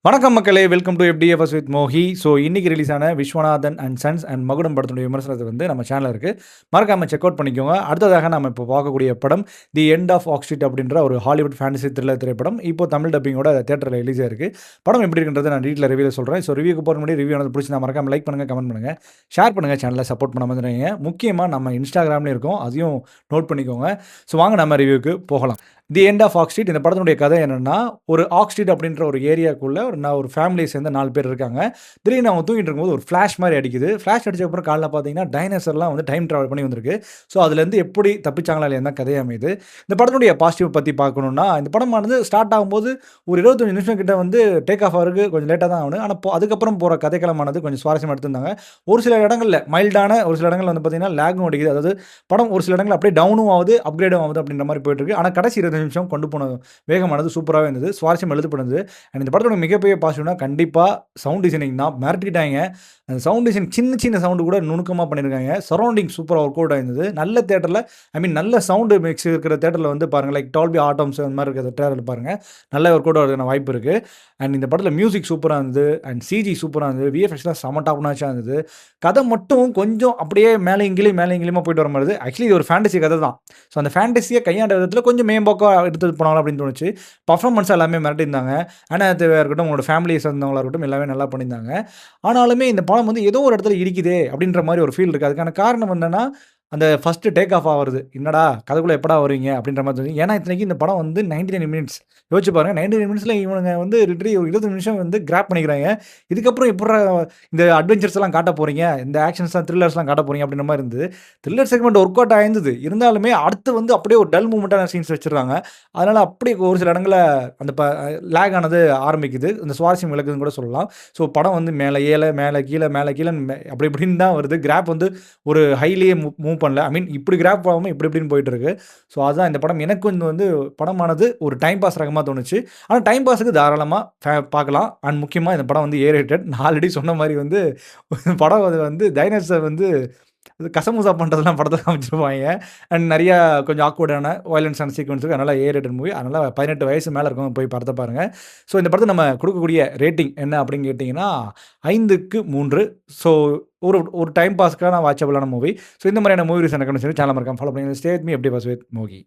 வணக்கம் மக்களே, welcome to FDFS with Mohi. So இன்னைக்கு ரிலீஸ் ஆன விஸ்வநாதன் அண்ட் சன்ஸ் அண்ட் மகுடம் படத்தினுடைய விமர்சனத்தை வந்து நம்ம சேனலில் இருக்குது. மறக்காமல் செக் அவுட் பண்ணிக்கோங்க. அடுத்ததாக நம்ம இப்போ பார்க்கக்கூடிய படம் தி எண்ட் ஆஃப் ஆக் ஸ்ட்ரீட் அப்படின்ற ஒரு ஹாலிவுட் ஃபேண்டசி த்ரில்லர் திரைப்படம். இப்போ தமிழ் டப்பிங்கோட தேட்டரில் ரிலீஸ் ஆயிருக்கு. படம் எப்படி இருக்குன்றது நான் வீட்டில் ரிவியூவில் சொல்கிறேன். ஸோ ரிவியூக்கு போகிற முன்னாடி ரிவ்யூ வந்து பிடிச்சி நான் மறக்காமல் லைக் பண்ணுங்கள், கமெண்ட் பண்ணுங்கள், ஷேர் பண்ணுங்கள், சேனலை சப்போர்ட் பண்ண வந்துடுங்க. முக்கியமாக நம்ம இன்ஸ்டாகிராம்லேயும் இருக்கோம், அதையும் நோட் பண்ணிக்கோங்க. ஸோ வாங்க நம்ம ரிவ்யூக்கு போகலாம். தி எண்ட் ஆஃப் ஆக் ஸ்ட்ரீட், இந்த படத்தினுடைய கதை என்னென்னா, ஒரு ஆக் ஸ்ட்ரீட் அப்படின்ற ஒரு ஏரியாவுக்குள்ளே ஒரு ஃபேமிலியை சேர்ந்த 4 பேர் இருக்காங்க. திடீர்னு அவங்க தூங்கிட்டு இருக்கும்போது ஒரு ஃப்ளாஷ் மாதிரி அடிக்குது. ஃப்ளாஷ் அடிச்சதுக்கப்புறம் காலைல பார்த்தீங்கன்னா டைனோசர்லாம் வந்து டைம் ட்ராவல் பண்ணி வந்திருக்கு. ஸோ அதுலேருந்து எப்படி தப்பிச்சாங்களா இல்லையா தான் கதையாக அமையுது. இந்த படத்தினுடைய பாசிட்டிவ் பற்றி பார்க்கணுன்னா, இந்த படமானது ஸ்டார்ட் ஆகும்போது ஒரு 25 நிமிஷம் கிட்ட வந்து டேக் ஆஃப் ஆகிறதுக்கு கொஞ்சம் லேட்டாக தான் ஆகணும். ஆனால் அதுக்கப்புறம் போகிற கதைக்களமானது கொஞ்சம் சுவாரஸ்யமாக எடுத்திருந்தாங்க. ஒரு சில இடங்களில் மைல்டான, ஒரு சில இடங்கள் வந்து பார்த்தீங்கன்னா லேகும் அடிக்குது. அதாவது படம் ஒரு சில இடங்கள் அப்படியே டவுனும் ஆகுது, அப்கிரேடும் ஆகுது அப்படின்ற மாதிரி போயிட்டு இருக்கு. ஆனால் கடைசி 25 நிமிஷம் கொண்டு போன வேகமானது சூப்பராகவே இருந்தது. சுவாரஸ்யம் எழுதப்படுது. அண்ட் இந்த படத்தோட மிகப்பெரிய பாசிட்டிவ்னா கண்டிப்பாக சவுண்ட் டிசைனிங் தான். மிரட்டிட்டாங்க. அந்த சவுண்ட் டிசைன் சின்ன சின்ன சவுண்டு கூட நுணுக்கமாக பண்ணியிருக்காங்க. சரௌண்டிங் சூப்பராக ஒர்க் அவுட் ஆயிருந்தது. நல்ல தேட்டரில், நல்ல சவுண்டு மிக்ஸ் இருக்கிற தேட்டரில் வந்து பாருங்கள், லைக் டால்பி ஆட்டம்ஸ் அந்த மாதிரி இருக்கிற தேட்டரில் பாருங்கள், நல்ல ஒர்க் அவுட் ஆகிறதுக்கான வாய்ப்பு இருக்குது. அண்ட் இந்த படத்தில் மியூசிக் சூப்பராக இருந்தது. அண்ட் சிஜி சூப்பராக இருந்தது. விஎஃப்எக்ஸ்லாம் செம டாப் நாச்சாக இருந்தது. கதை மட்டும் கொஞ்சம் அப்படியே மேலே இங்கிலியுமா போயிட்டு வர மாதிரி இருக்குது. ஆக்சுவலி இது ஒரு ஃபேண்டசி கதை தான். ஸோ அந்த ஃபேண்டசியை கையாண்ட விதத்தில் கொஞ்சம் மேம்போக்காக எடுத்துகிட்டு போனாங்க அப்படின்னு தோணுச்சு. பர்ஃபார்மன்ஸ் எல்லாமே மிரட்டியிருந்தாங்க. ஆனால் தேவையாக இருக்கட்டும், உங்களோட ஃபேமிலியை சேர்ந்தவங்களாக இருக்கட்டும், எல்லாமே நல்லா பண்ணியிருந்தாங்க. ஆனாலுமே இந்த படம் வந்து ஏதோ ஒரு இடத்துல இடிக்குதே அப்படின்ற மாதிரி ஒரு ஃபீல் இருக்குது. அதுக்கான காரணம் என்னென்னா, அந்த ஃபஸ்ட்டு டேக் ஆஃப் ஆகிறது, என்னடா கதைக்குள்ளே எப்படா வருவீங்க அப்படின்ற மாதிரி தோணுது. ஏன்னா இத்தனைக்கு இந்த படம் வந்து 99 மினிட்ஸ் யோசிச்சு பாருங்கள். 99 மினிட்ஸில் இவனுங்க வந்து லிட்டரலி ஒரு 20 நிமிஷம் வந்து கிராப் பண்ணிக்கிறாங்க. இதுக்கப்புறம் எப்படா இந்த அட்வென்ச்சர்ஸ் எல்லாம் காட்ட போகிறீங்க, இந்த ஆக்ஷன்ஸ்லாம் த்ரில்லர்ஸ்லாம் காட்ட போகிறீங்க அப்படின்ற மாதிரி இருந்தது. த்ரில்லர் செக்மெண்ட் ஒர்க் அவுட் ஆயிருந்தது. இருந்தாலுமே அடுத்து வந்து அப்படியே ஒரு டல் மூமெண்ட்டான சீன்ஸ் வச்சுருக்காங்க. அதனால் அப்படி ஒரு சில இடங்களில் அந்த லேக் ஆனது ஆரம்பிக்குது. இந்த சுவாரஸ்யம் விளக்குதுன்னு கூட சொல்லலாம். ஸோ படம் வந்து மேலே ஏல, மேலே கீழே, மேலே கீழேன்னு அப்படி இப்படின்னு தான் வருது. கிராப் வந்து ஒரு ஹைலியே மூவ் பண்ணல. இப்படி கிராப் ஆகாமல் இப்படி இப்படின்னு போயிட்டு இருக்கு. ஸோ அதுதான் இந்த படம். எனக்கு வந்து படமானது ஒரு டைம் பாஸ் ரகமாக தோணுச்சு. ஆனால் டைம் பாஸுக்கு தாராளமாக பார்க்கலாம். அண்ட் முக்கியமாக இந்த படம் வந்து ஏ ரேட்டட். நான் ஆல்ரெடி சொன்ன மாதிரி வந்து படம் அது வந்து டைனோசர் வந்து கசமுசா பண்ணுறதெல்லாம் படத்தில் காமிச்சிருப்பாங்க. அண்ட் நிறையா கொஞ்சம் ஆக்வர்டான வயலன்ஸ் அண்ட் சீக்வன்ஸுக்கு, அதனால் ஏ ரேட்டட் மூவி. அதனால் 18 வயசு மேலே இருக்கவங்க போய் படத்தை பாருங்கள். ஸோ இந்த படத்தை நம்ம கொடுக்கக்கூடிய ரேட்டிங் என்ன அப்படின்னு கேட்டிங்கன்னா 5க்கு 3. ஸோ ஒரு டைம் பாஸ்க்கான வாட்சபிளான மூவி. ஸோ இந்த மாதிரியான மூவி ரிவ்யூஸ் எனக்கு சேனல் மறக்காம ஃபாலோ பண்ணி stay with me FDFS with மோகி.